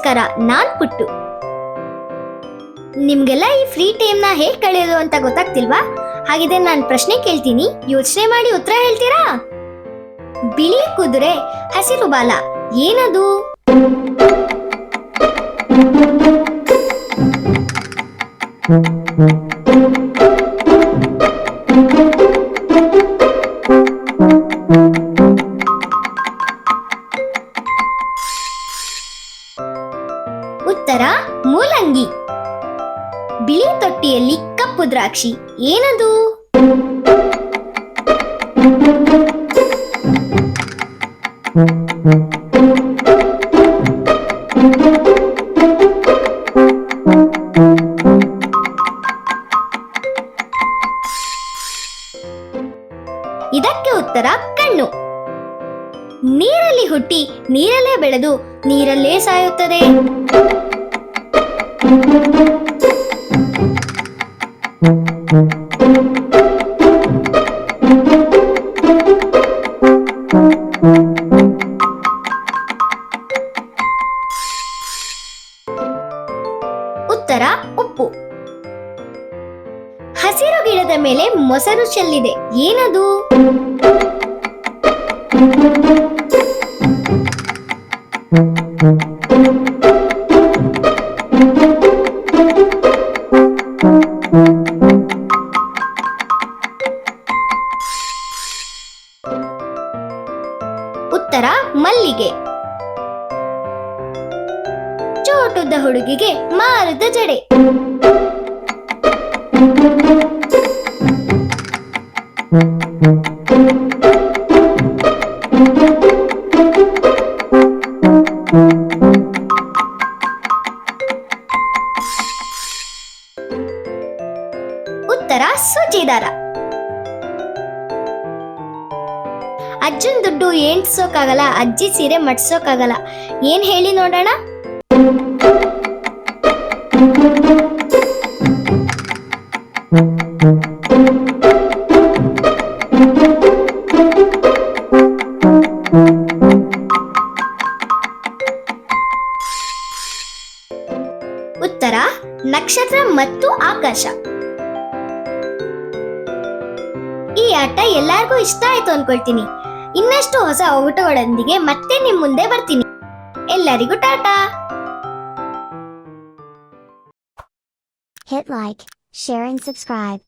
ನಮಸ್ಕಾರ, ನಾನ್ ಪುಟ್ಟು. ನಿಮ್ಗೆಲ್ಲ ಈ ಫ್ರೀ ಟೈಮ್ನ ಹೇಗ್ ಕಳೆಯೋದು ಅಂತ ಗೊತ್ತಾಗ್ತಿಲ್ವಾ? ಹಾಗಿದ್ರೆ ನಾನು ಪ್ರಶ್ನೆ ಕೇಳ್ತೀನಿ, ಯೋಚನೆ ಮಾಡಿ ಉತ್ತರ ಹೇಳ್ತೀರಾ? ಬಿಳಿ ಕುದುರೆ, ಹಸಿರು ಬಾಲ, ಏನದು? ಉತ್ತರ ಮೂಲಂಗಿ. ಬಿಳಿ ತೊಟ್ಟಿಯಲ್ಲಿ ಕಪ್ಪು ದ್ರಾಕ್ಷಿ, ಏನದು? ಇದಕ್ಕೆ ಉತ್ತರ ಕಣ್ಣು. ನೀರಲ್ಲಿ ಹುಟ್ಟಿ ನೀರಲ್ಲೇ ಬೆಳೆದು ನೀರಲ್ಲೇ ಸಾಯುತ್ತದೆ. ಉತ್ತರ ಉಪ್ಪು. ಹಸಿರು ಗಿಡದ ಮೇಲೆ ಮೊಸರು ಚೆಲ್ಲಿದೆ, ಏನದು? ಉತ್ತರ ಮಲ್ಲಿಗೆ. ಚೋಟುದ್ದ ಹುಡುಗಿಗೆ ಮಾರುದ್ದ ಜಡೆ. ಉತ್ತರ ಸುಚಿದಾರ. ಅಜ್ಜನ್ ದುಡ್ಡು ಏಂಟ್ಸೋಕಾಗಲ್ಲ, ಅಜ್ಜಿ ಸೀರೆ ಮಡ್ಸೋಕಾಗಲ್ಲ, ಏನ್ ಹೇಳಿ ನೋಡೋಣ? ಉತ್ತರ ನಕ್ಷತ್ರ ಮತ್ತು ಆಕಾಶ. ಈ ಆಟ ಎಲ್ಲರಿಗೂ ಇಷ್ಟ ಆಯ್ತು ಅನ್ಕೊಳ್ತೀನಿ. ಇನ್ನಷ್ಟು ಹೊಸ ಒಗಟುಗಳೊಂದಿಗೆ ಮತ್ತೆ ನಿಮ್ ಮುಂದೆ ಬರ್ತೀನಿ. ಎಲ್ಲರಿಗೂ Tata. Hit like, share and subscribe.